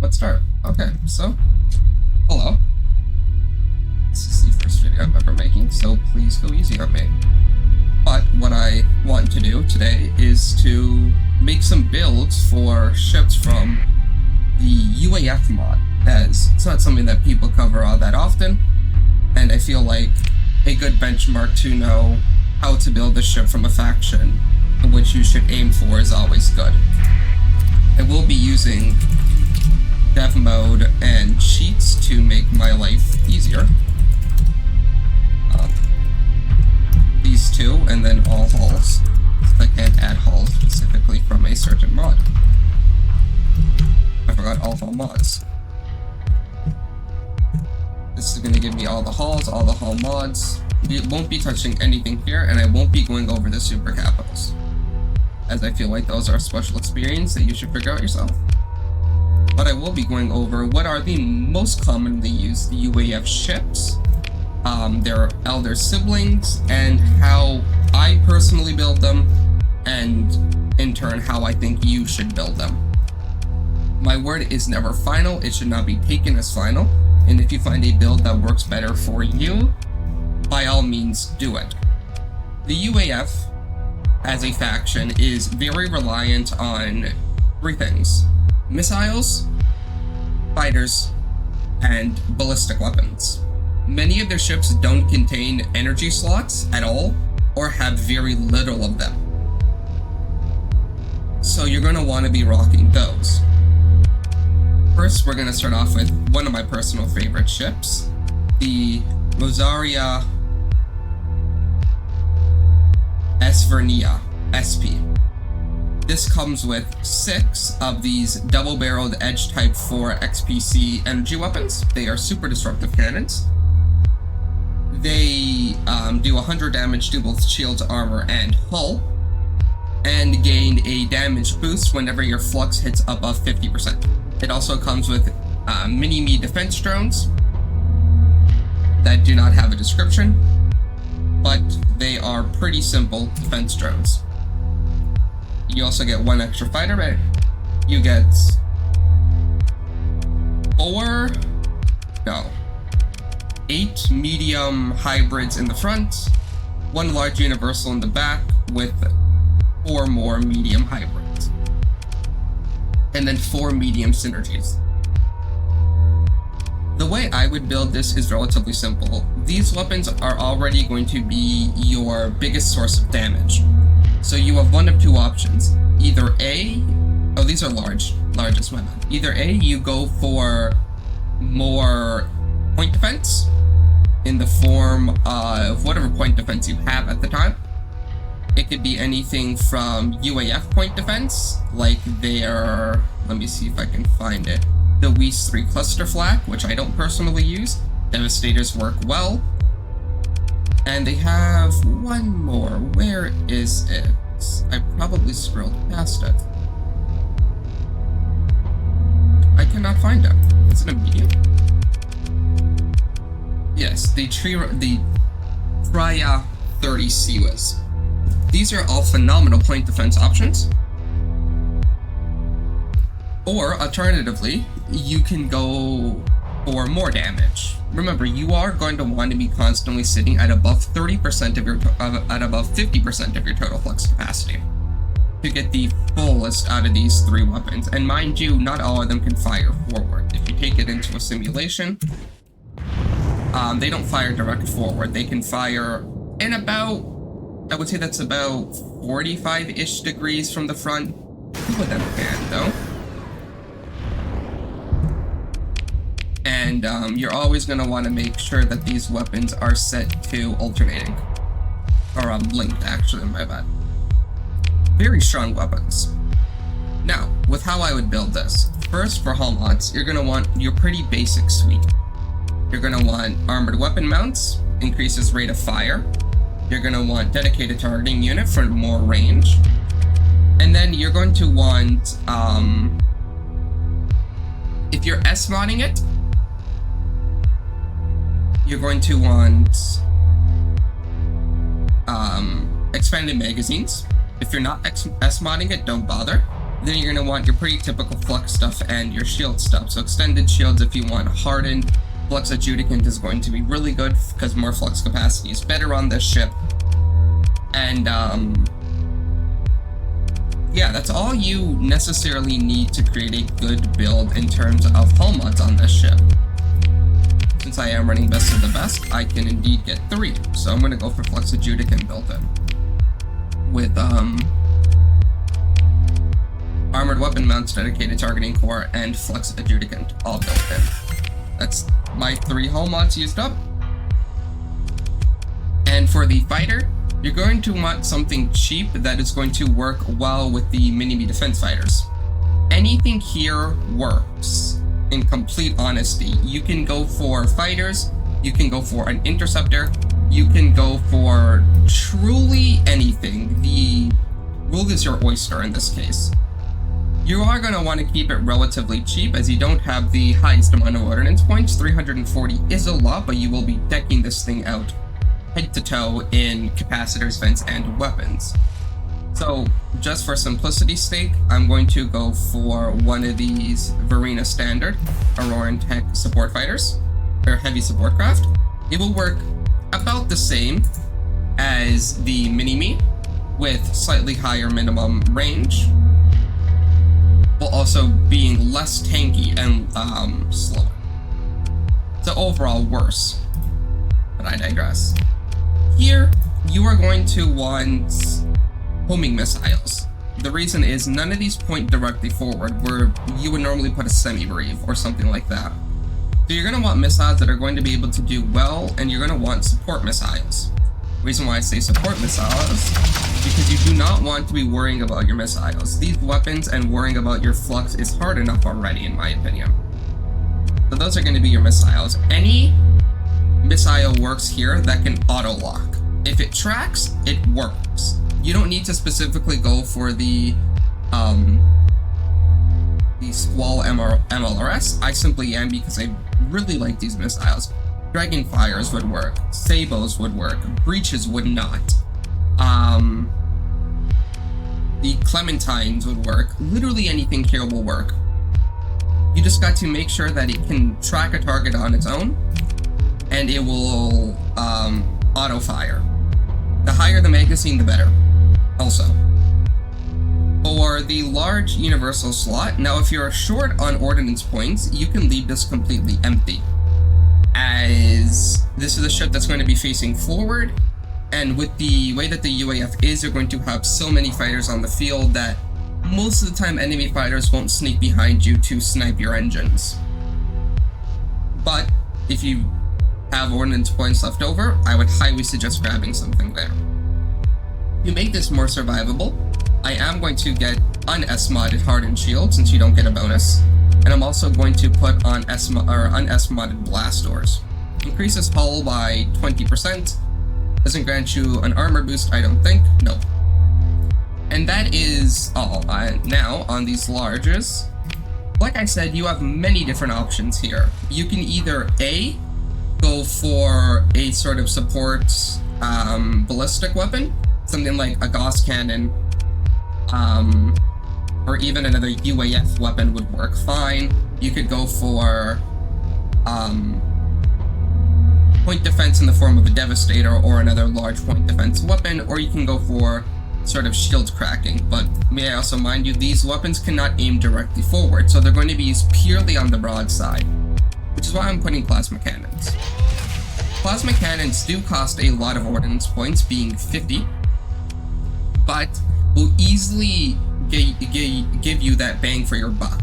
let's start. Okay, so, hello. This is the first video I'm ever making, so please go easy on me. But what I want to do today is to make some builds for ships from the UAF mod, as it's not something that people cover all that often, and I feel like a good benchmark to know how to build a ship from a faction, which you should aim for, is always good. I will be using dev mode and cheats to make my life easier. These two, and then all hulls. I can't add hulls specifically from a certain mod. I forgot all hull mods. This is going to give me all the hulls, all the hull mods. We won't be touching anything here, and I won't be going over the super capitals, as I feel like those are a special experience that you should figure out yourself. But I will be going over what are the most commonly used UAF ships, their elder siblings, and how I personally build them, and in turn how I think you should build them. My word is never final, it should not be taken as final, and if you find a build that works better for you, by all means do it. The UAF as a faction is very reliant on three things: missiles, fighters, and ballistic weapons. Many of their ships don't contain energy slots at all, or have very little of them. So you're going to want to be rocking those. First, we're going to start off with one of my personal favorite ships, the Rosaria Esvernia SP. This comes with 6 of these double-barreled Edge Type 4 XPC energy weapons. They are super disruptive cannons. They do 100 damage to both shields, armor, and hull, and gain a damage boost whenever your flux hits above 50%. It also comes with mini-me defense drones that do not have a description, but they are pretty simple defense drones. You also get 1 extra fighter, but you get 8 medium hybrids in the front, 1 large universal in the back, with 4 more medium hybrids, and then 4 medium synergies. The way I would build this is relatively simple. These weapons are already going to be your biggest source of damage. So you have one of two options. Either A, these are largest weapon. Either A, you go for more point defense in the form of whatever point defense you have at the time. It could be anything from UAF point defense, like their, let me see if I can find it, the Weiss 3 cluster flak, which I don't personally use. Devastators work well. And they have one more. Where is it? I probably scrolled past it. I cannot find it. Is it a medium? Yes, the Traya 30 Siwas. These are all phenomenal point defense options. Or alternatively, you can go for more damage. Remember, you are going to want to be constantly sitting at above 30% of your at above 50% of your total flux capacity to get the fullest out of these 3 weapons. And mind you, not all of them can fire forward. If you take it into a simulation, they don't fire direct forward. They can fire in about, I would say that's about 45-ish degrees from the front. 2 of them can, though. And you're always going to want to make sure that these weapons are set to alternating. Or linked, actually, my bad. Very strong weapons. Now, with how I would build this. First, for hull mods, you're going to want your pretty basic suite. You're going to want armored weapon mounts, increases rate of fire. You're going to want dedicated targeting unit for more range. And then you're going to want, if you're S-modding it, you're going to want expanded magazines. If you're not S-modding it, don't bother. Then you're going to want your pretty typical flux stuff and your shield stuff. So extended shields if you want hardened. Flux Adjudicant is going to be really good because more flux capacity is better on this ship. And yeah, that's all you necessarily need to create a good build in terms of hull mods on this ship. Since I am running best of the best, I can indeed get 3. So I'm going to go for Flux Adjudicant built in. With Armored Weapon Mounts, Dedicated Targeting Core, and Flux Adjudicant all built in. That's my 3 hull mods used up. And for the fighter, you're going to want something cheap that is going to work well with the mini-me defense fighters. Anything here works, in complete honesty. You can go for fighters, you can go for an interceptor, you can go for truly anything. The world is your oyster in this case. You are going to want to keep it relatively cheap as you don't have the highest amount of ordnance points. 340 is a lot, but you will be decking this thing out head to toe in capacitors, vents, and weapons. So just for simplicity's sake, I'm going to go for one of these Varina Standard Aurora Tech support fighters. They're heavy support craft. It will work about the same as the Mini-Me with slightly higher minimum range, while also being less tanky and slower. So overall worse, but I digress. Here, you are going to want homing missiles. The reason is none of these point directly forward, where you would normally put a semi-brave or something like that. So you're going to want missiles that are going to be able to do well, and you're going to want support missiles. The reason why I say support missiles, because you do not want to be worrying about your missiles. These weapons and worrying about your flux is hard enough already, in my opinion. So those are going to be your missiles. Any missile works here that can auto-lock. If it tracks, it works. You don't need to specifically go for the Squall MLRS. I simply am because I really like these missiles. Dragonfires would work. Sabos would work. Breaches would not. The Clementines would work. Literally anything here will work. You just got to make sure that it can track a target on its own, and it will auto-fire. The higher the magazine, the better. Also, for the large universal slot, now if you're short on ordnance points, you can leave this completely empty, as this is a ship that's going to be facing forward, and with the way that the UAF is, you're going to have so many fighters on the field that most of the time enemy fighters won't sneak behind you to snipe your engines. But if you have ordnance points left over, I would highly suggest grabbing something there. To make this more survivable, I am going to get un-S-modded hardened shield since you don't get a bonus, and I'm also going to put on un-S-modded blast doors. Increases hull by 20%, doesn't grant you an armor boost, I don't think, no. And that is all. Now, on these larges, like I said, you have many different options here. You can either A, go for a sort of support ballistic weapon, something like a Gauss cannon, or even another UAF weapon would work fine. You could go for point defense in the form of a Devastator or another large point defense weapon, or you can go for sort of shield cracking. But may I also mind you, these weapons cannot aim directly forward, so they're going to be used purely on the broadside, which is why I'm putting plasma cannons. Plasma cannons do cost a lot of ordnance points, being 50, but will easily give you that bang for your buck.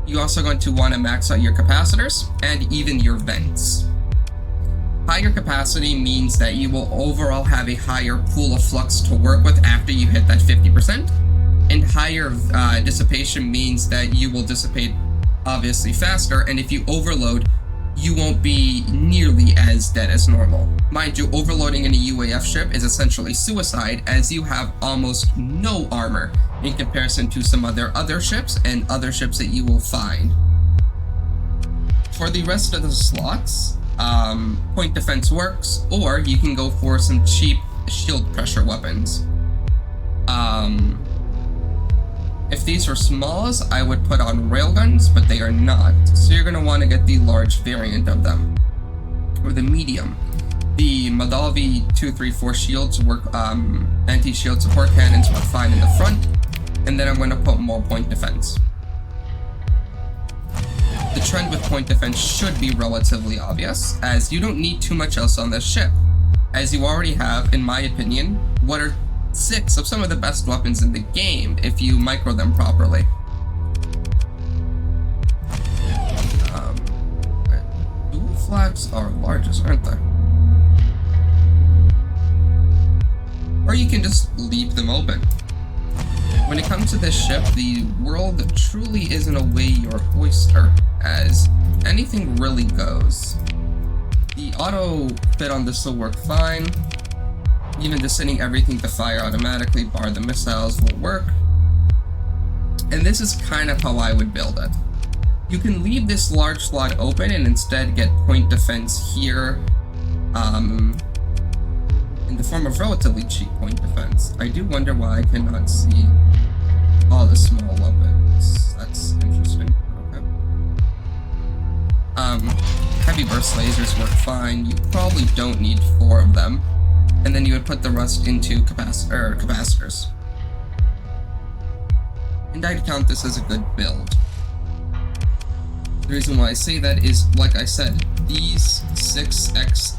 You're also going to want to max out your capacitors and even your vents. Higher capacity means that you will overall have a higher pool of flux to work with after you hit that 50%, and higher dissipation means that you will dissipate obviously faster, and if you overload, you won't be nearly as dead as normal. Mind you, overloading in a UAF ship is essentially suicide, as you have almost no armor in comparison to some other ships and other ships that you will find. For the rest of the slots, point defense works, or you can go for some cheap shield pressure weapons. If these were smalls, I would put on railguns, but they are not. So you're going to want to get the large variant of them, or the medium. The Moldavi 234 shields work, anti-shield support cannons work fine in the front, and then I'm going to put more point defense. The trend with point defense should be relatively obvious, as you don't need too much else on this ship, as you already have, in my opinion, what are 6 of some of the best weapons in the game if you micro them properly. Dual flags are largest, aren't they? Or you can just leave them open. When it comes to this ship, the world truly isn't a way your oyster, as anything really goes. The auto fit on this will work fine. Even just sending everything to fire automatically, bar the missiles, will work. And this is kind of how I would build it. You can leave this large slot open and instead get point defense here, in the form of relatively cheap point defense. I do wonder why I cannot see all the small weapons. That's interesting. Okay. Heavy burst lasers work fine. You probably don't need 4 of them. And then you would put the rest into capacitors. And I'd count this as a good build. The reason why I say that is, like I said, these 6 Edge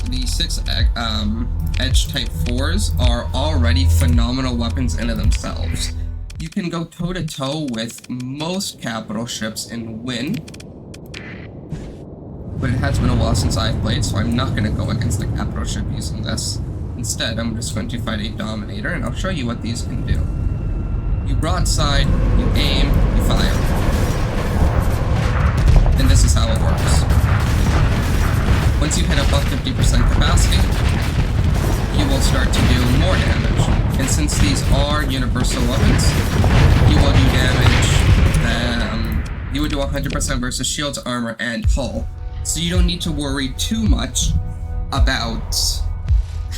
Type 4s are already phenomenal weapons in and of themselves. You can go toe-to-toe with most capital ships and win. But it has been a while since I've played, so I'm not going to go against the capital ship using this. Instead, I'm just going to fight a Dominator, and I'll show you what these can do. You broadside, you aim, you fire. And this is how it works. Once you hit above 50% capacity, you will start to do more damage. And since these are universal weapons, you will do damage, you would do 100% versus shields, armor, and hull. So you don't need to worry too much about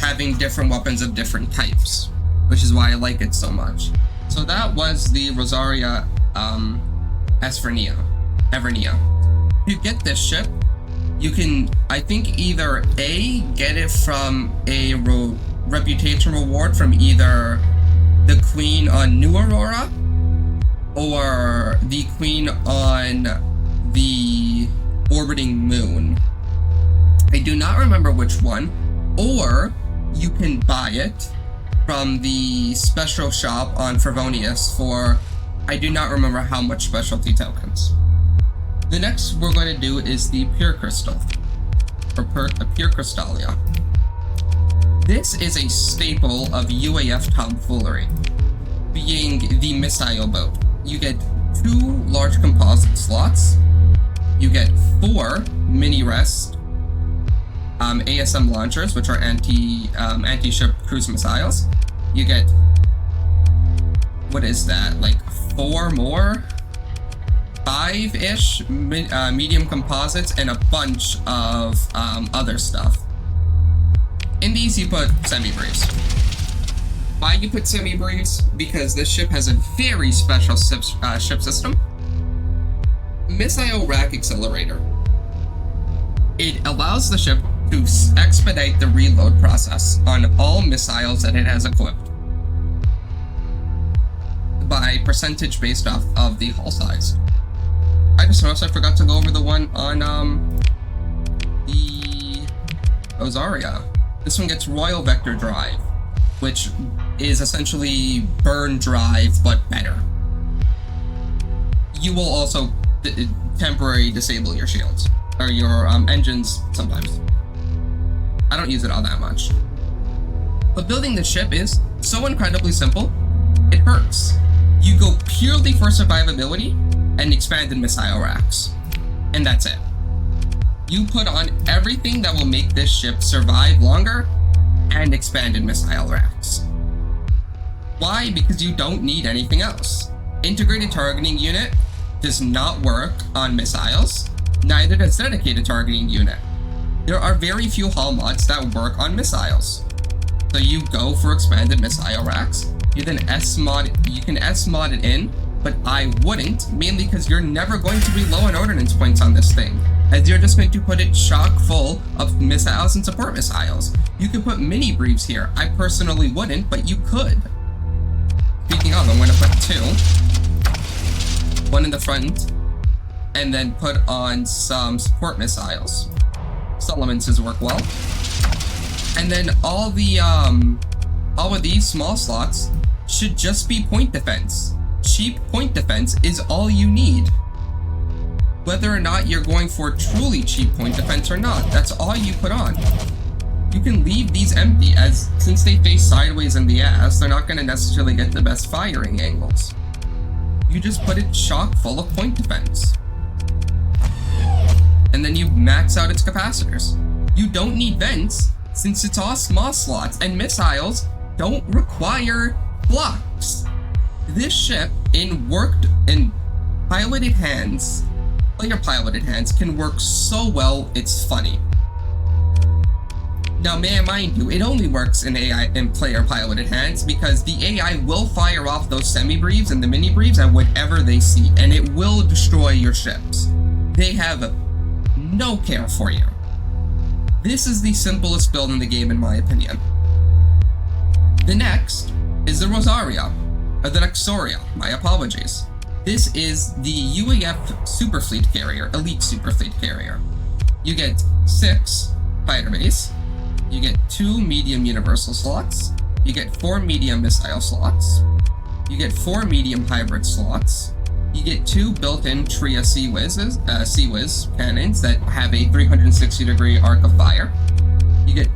having different weapons of different types, which is why I like it so much. So that was the Rosaria Evernia. If you get this ship, you can, I think, either A, get it from a reputation reward from either the Queen on New Aurora or the Queen on the orbiting moon. I do not remember which one. Or you can buy it from the special shop on Favonius for, I do not remember how much specialty tokens. The next we're going to do is the Pure Crystal, or Pure Crystallia. This is a staple of UAF tomfoolery, being the missile boat. You get 2 large composite slots, you get 4 mini-rest ASM launchers, which are anti-ship cruise missiles. You get, what is that, like 4 more? 5-ish medium composites and a bunch of other stuff. In these you put semi-briefs. Why you put semi-briefs? Because this ship has a very special ship system. Missile Rack Accelerator. It allows the ship to expedite the reload process on all missiles that it has equipped by percentage based off of the hull size. I just noticed I forgot to go over the one on the Osaria. This one gets Royal Vector Drive, which is essentially burn drive but better. You will also temporarily disable your shields or your engines sometimes. I don't use it all that much. But building this ship is so incredibly simple, it hurts. You go purely for survivability and expanded missile racks. And that's it. You put on everything that will make this ship survive longer and expanded missile racks. Why? Because you don't need anything else. Integrated targeting unit does not work on missiles, neither does dedicated targeting unit. There are very few hull mods that work on missiles. So you go for expanded missile racks, you then you can S-mod it in but I wouldn't, mainly because you're never going to be low on ordnance points on this thing, as you're just going to put it chock full of missiles and support missiles. You could put mini briefs here. I personally wouldn't, but you could. Speaking of, I'm going to put 2. One in the front, and then put on some support missiles. Elements work well. And then all of these small slots should just be point defense. Cheap point defense is all you need. Whether or not you're going for truly cheap point defense or not, that's all you put on. You can leave these empty, as since they face sideways in the ass, they're not going to necessarily get the best firing angles. You just put it chock full of point defense. And then you max out its capacitors. You don't need vents, since it's all small slots, and missiles don't require blocks. This ship, in piloted hands, player piloted hands, can work so well, it's funny. Now, may I mind you, it only works in player piloted hands because the AI will fire off those semi-briefs and the mini-briefs at whatever they see, and it will destroy your ships. They have no care for you. This is the simplest build in the game, in my opinion. The next is the Nexerelin, my apologies. This is the UAF Superfleet Carrier, Elite Superfleet Carrier. You get 6 fighter base, you get 2 medium universal slots, you get 4 medium missile slots, you get 4 medium hybrid slots, you get 2 built-in Tria Sea-Wiz cannons that have a 360-degree arc of fire. You get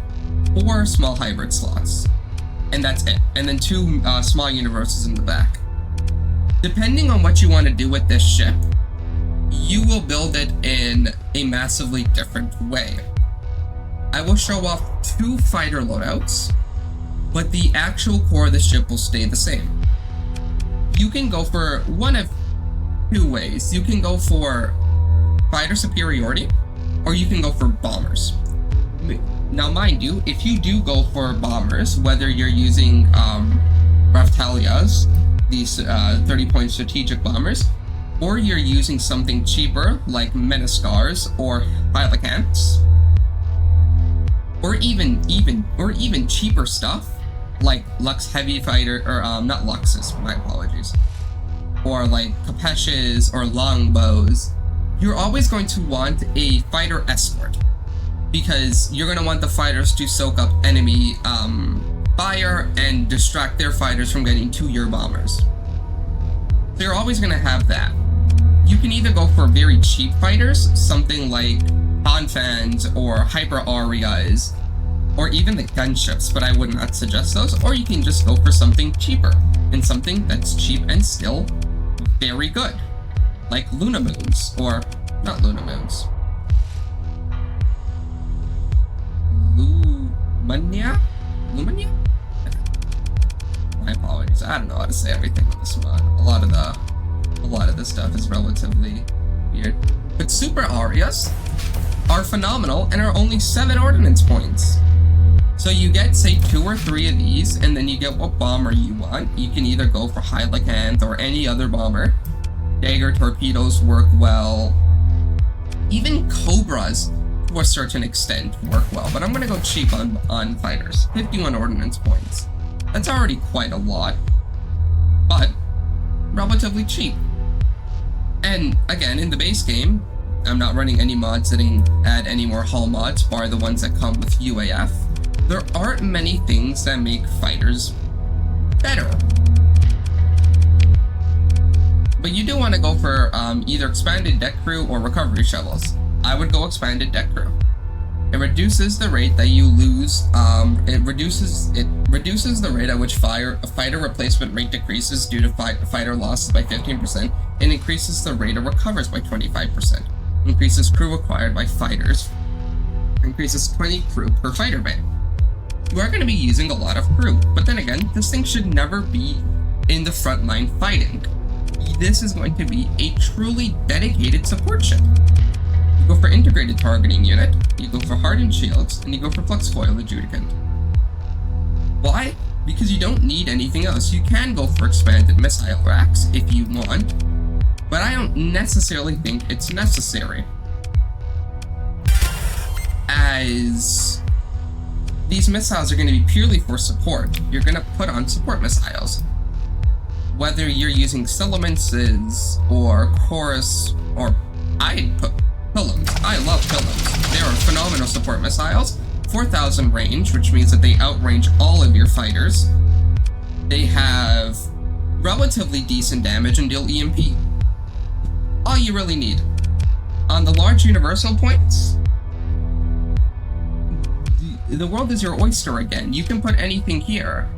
4 small hybrid slots, and that's it. And then 2 small universals in the back. Depending on what you want to do with this ship, you will build it in a massively different way. I will show off 2 fighter loadouts, but the actual core of the ship will stay the same. You can go for one of 2 ways. You can go for fighter superiority, or you can go for bombers. Now, mind you, if you do go for bombers, whether you're using Raftalias, these 30-point strategic bombers, or you're using something cheaper like Meniscars or Hylicants, or even cheaper stuff like Lux Heavy Fighter, or not Luxus, my apologies, or like Capeshes or Longbows, you're always going to want a fighter escort, because you're going to want the fighters to soak up enemy fire and distract their fighters from getting to your bombers. So you're always going to have that. You can either go for very cheap fighters, something like Ponfans or Hyper Arias, or even the gunships, but I would not suggest those, or you can just go for something cheaper, and something that's cheap and still very good, like Luna Moons, or not Luna Moons, Lumania? My apologies, I don't know how to say everything in this mod. A lot of this stuff is relatively weird. But Super Arias are phenomenal and are only 7 ordnance points. So you get, say, 2 or 3 of these, and then you get what bomber you want. You can either go for Hylicant or any other bomber. Dagger torpedoes work well. Even Cobras, to a certain extent, work well. But I'm going to go cheap on fighters. 51 ordnance points. That's already quite a lot, but relatively cheap. And again, in the base game, I'm not running any mods that add any more hull mods, bar the ones that come with UAF. There aren't many things that make fighters better. But you do want to go for either expanded deck crew or recovery shovels. I would go expanded deck crew. It reduces the rate that you lose. It reduces the rate at which fighter replacement rate decreases due to fighter losses by 15%, and increases the rate of recovers by 25%. Increases crew required by fighters. Increases 20 crew per fighter bay. You are going to be using a lot of crew, but then again, this thing should never be in the front line fighting. This is going to be a truly dedicated support ship. You go for integrated targeting unit, you go for hardened shields, and you go for flux foil adjudicant. Why? because you don't need anything else. You can go for expanded missile racks if you want, but I don't necessarily think it's necessary, as these missiles are going to be purely for support. You're going to put on support missiles, whether you're using Silemences or Chorus, or I'd put Pilums. I love Pilums. They are phenomenal support missiles. 4,000 range, which means that they outrange all of your fighters. They have relatively decent damage and deal EMP. All you really need. On the large universal points, the world is your oyster again. You can put anything here.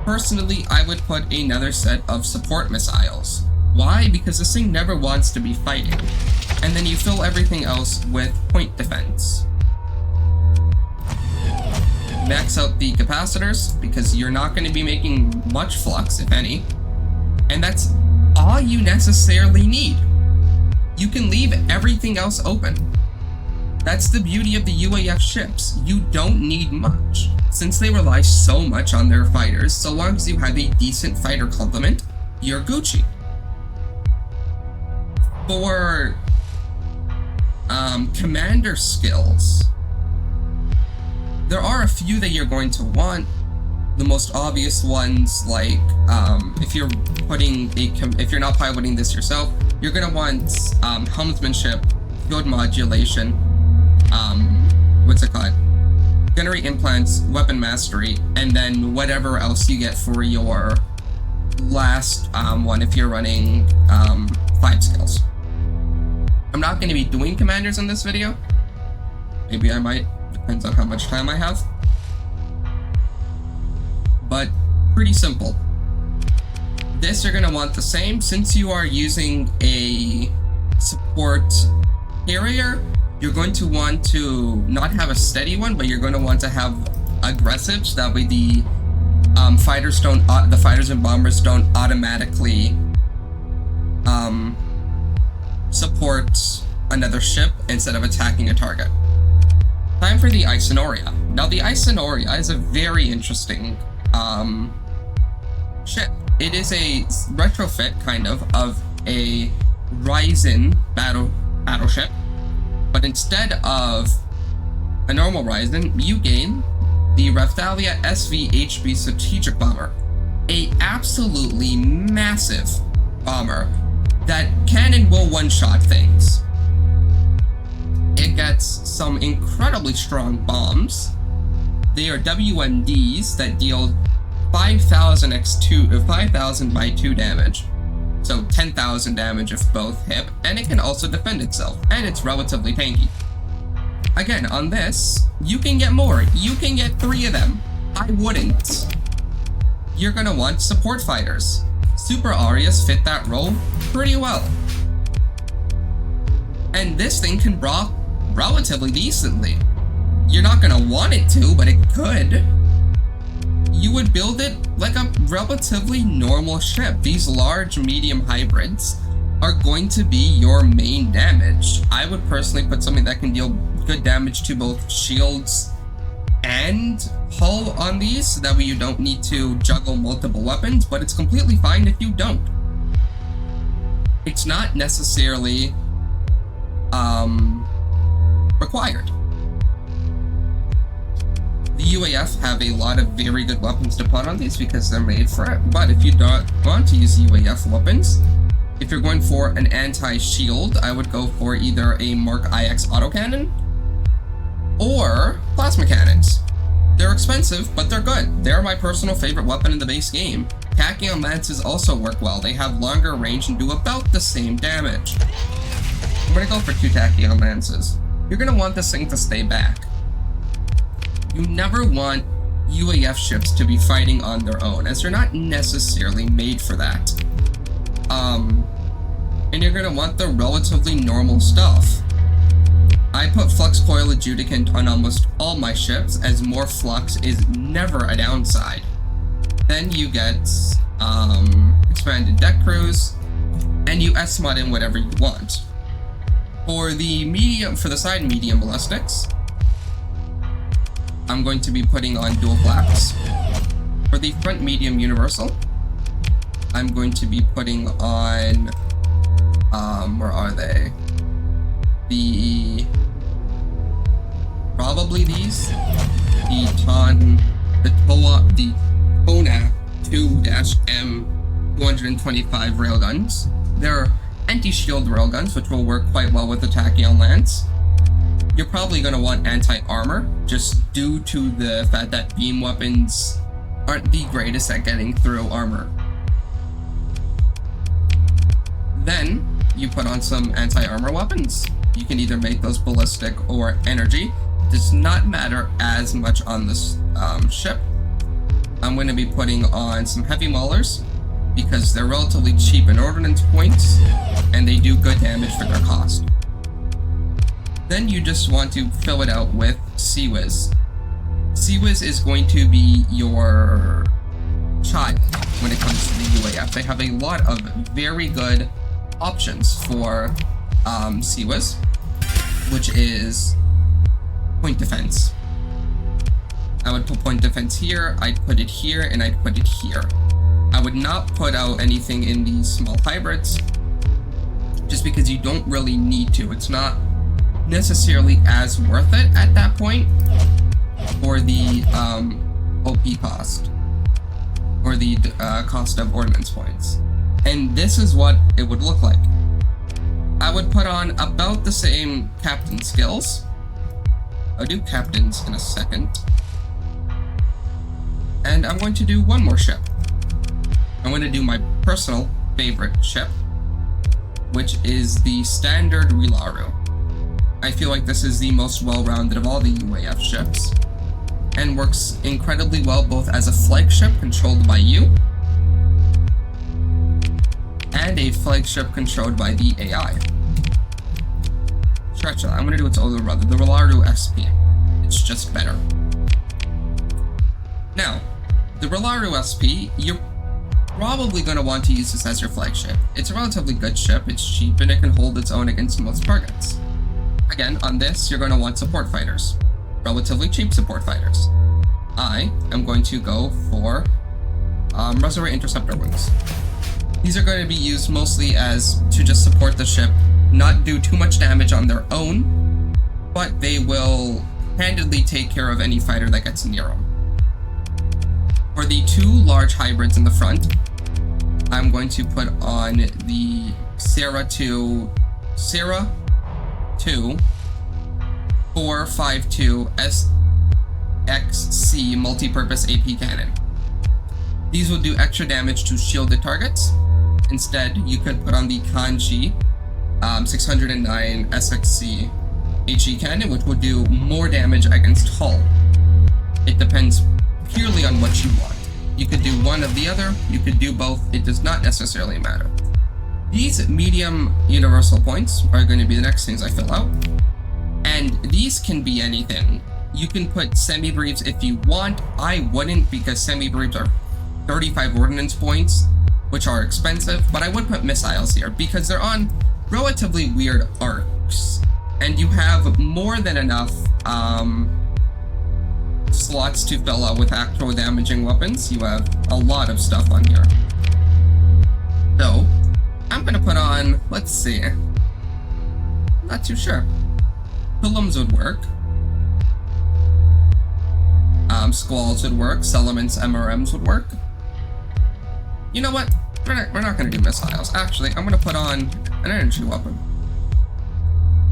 Personally, I would put another set of support missiles. Why? Because this thing never wants to be fighting. And then you fill everything else with point defense. Max out the capacitors, because you're not going to be making much flux, if any. And that's all you necessarily need. You can leave everything else open. That's the beauty of the UAF ships. You don't need much, since they rely so much on their fighters. So long as you have a decent fighter complement, you're Gucci. For commander skills, there are a few that you're going to want. The most obvious ones, like if you're not piloting this yourself, you're gonna want helmsmanship, field modulation, what's it called? Gunnery implants, weapon mastery, and then whatever else you get for your last one if you're running 5 skills. I'm not going to be doing commanders in this video. Maybe I might, depends on how much time I have. But pretty simple. This you're going to want the same. Since you are using a support carrier, you're going to want to not have a steady one, but you're going to want to have aggressive, so that way the fighters and bombers don't automatically support another ship instead of attacking a target. Time for the Isonoria. Now the Isonoria is a very interesting ship. It is a retrofit kind of a Ryzen battleship, but instead of a normal Ryzen, you gain the Raphtalia SVHB strategic bomber, a absolutely massive bomber that can and will one-shot things. It gets some incredibly strong bombs. They are WMDs that deal 5,000 by 2 damage, so 10,000 damage if both hit, and it can also defend itself, and it's relatively tanky. Again, on this, you can get more. You can get 3 of them. I wouldn't. You're gonna want support fighters. Super Arias fit that role pretty well. And this thing can rock relatively decently. You're not gonna want it to, but it could. You would build it like a relatively normal ship. These large medium hybrids are going to be your main damage. I would personally put something that can deal good damage to both shields and hull on these, so that way you don't need to juggle multiple weapons, but it's completely fine if you don't. It's not necessarily required. The UAF have a lot of very good weapons to put on these because they're made for it, but if you don't want to use UAF weapons, if you're going for an anti-shield, I would go for either a Mark IX autocannon or plasma cannons. They're expensive, but they're good. They're my personal favorite weapon in the base game. Tachyon lances also work well. They have longer range and do about the same damage. I'm gonna go for 2 Tachyon lances. You're gonna want this thing to stay back. You never want UAF ships to be fighting on their own, as they're not necessarily made for that. And you're gonna want the relatively normal stuff. I put Flux Coil Adjudicant on almost all my ships, as more flux is never a downside. Then you get expanded deck crews, and you S-mod in whatever you want. For the side medium ballistics, I'm going to be putting on dual flaps. For the front medium universal, I'm going to be putting on, where are they? Probably these, the Tona 2-M 225 railguns. They're anti-shield railguns, which will work quite well with the Tachyon Lance. You're probably going to want anti-armor, just due to the fact that beam weapons aren't the greatest at getting through armor. Then, you put on some anti-armor weapons. You can either make those ballistic or energy. It does not matter as much on this ship. I'm going to be putting on some heavy maulers, because they're relatively cheap in ordnance points, and they do good damage for their cost. Then you just want to fill it out with CWIS. CWIS is going to be your child when it comes to the UAF. They have a lot of very good options for CWIS, which is point defense. I would put point defense here, I'd put it here, and I'd put it here. I would not put out anything in these small hybrids, just because you don't really need to. It's not necessarily as worth it at that point for the OP cost, or the cost of ordnance points. And this is what it would look like. I would put on about the same captain skills. I'll do captains in a second. And I'm going to do one more ship. I'm going to do my personal favorite ship, which is the standard Relaru. I feel like this is the most well-rounded of all the UAF ships, and works incredibly well both as a flagship controlled by you, and a flagship controlled by the AI. Stretch it. I'm going to do its older brother, the Relaru SP. It's just better. Now, the Relaru SP, you're probably going to want to use this as your flagship. It's a relatively good ship, it's cheap, and it can hold its own against most targets. Again, on this, you're going to want support fighters. Relatively cheap support fighters. I am going to go for Reservoir Interceptor Wings. These are going to be used mostly as to just support the ship, not do too much damage on their own, but they will handedly take care of any fighter that gets near them. For the two large hybrids in the front, I'm going to put on the Sierra 2 452 SXC multi-purpose AP cannon. These will do extra damage to shielded targets. Instead, you could put on the Kanchi 609 SXC HE cannon, which would do more damage against hull. It depends purely on what you want. You could do one or the other, you could do both, it does not necessarily matter. These medium universal points are going to be the next things I fill out. And these can be anything. You can put semi-briefs if you want. I wouldn't, because semi-briefs are 35 ordnance points, which are expensive, but I would put missiles here because they're on relatively weird arcs, and you have more than enough slots to fill out with actual damaging weapons. You have a lot of stuff on here. So, I'm gonna put on, let's see, not too sure. Pilums would work. Squalls would work. Settlements, MRMs would work. You know what? We're not gonna do missiles. Actually, I'm gonna put on an energy weapon.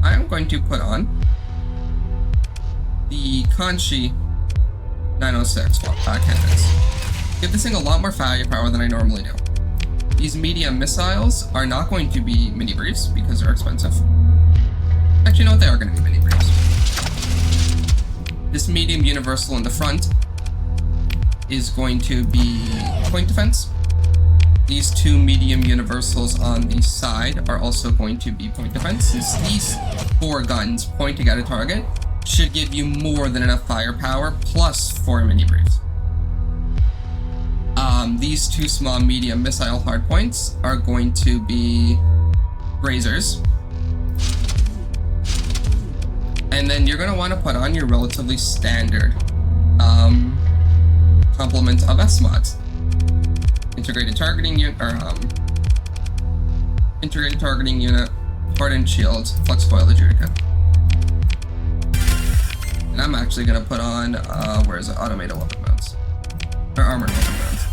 I'm going to put on the Kanchi 906 cannons. Give this thing a lot more firepower than I normally do. These medium missiles are not going to be mini briefs because they're expensive. Actually, no, they are going to be mini briefs. This medium universal in the front is going to be point defense. These two medium universals on the side are also going to be point defense, since these 4 guns pointing at a target should give you more than enough firepower, plus 4 mini briefs. These 2 small medium missile hardpoints are going to be razors. And then you're going to want to put on your relatively standard complement of S mods. Integrated targeting unit, integrated targeting unit, hardened shield, flex coil adjudicate. And I'm actually gonna put on, where is it? Automated weapon mounts. Or armored weapon mounts.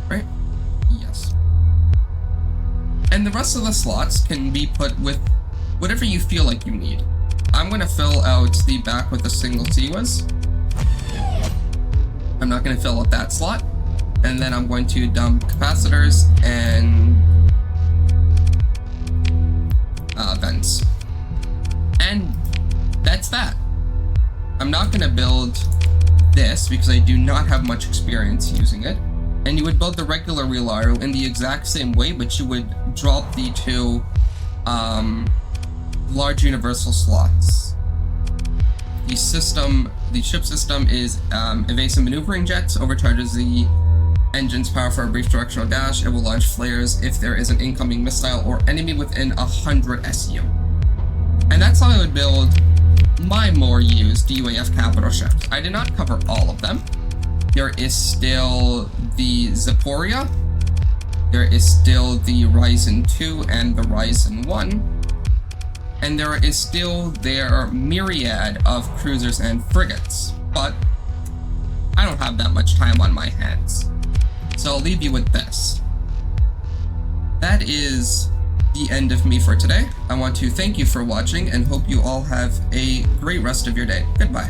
Right? Yes. And the rest of the slots can be put with whatever you feel like you need. I'm gonna fill out the back with a single CWAS. I'm not gonna fill out that slot. And then I'm going to dump capacitors and vents. And that's that. I'm not gonna build this because I do not have much experience using it. And you would build the regular real auto in the exact same way, but you would drop the two large universal slots. The ship system is evasive maneuvering jets, overcharges the engine's power for a brief directional dash. It will launch flares if there is an incoming missile or enemy within 100 SU. And that's how I would build my more used UAF capital ships. I did not cover all of them. There is still the Zaporia. There is still the Ryzen 2 and the Ryzen 1. And there is still their myriad of cruisers and frigates. But I don't have that much time on my hands. So I'll leave you with this. That is the end of me for today. I want to thank you for watching and hope you all have a great rest of your day. Goodbye.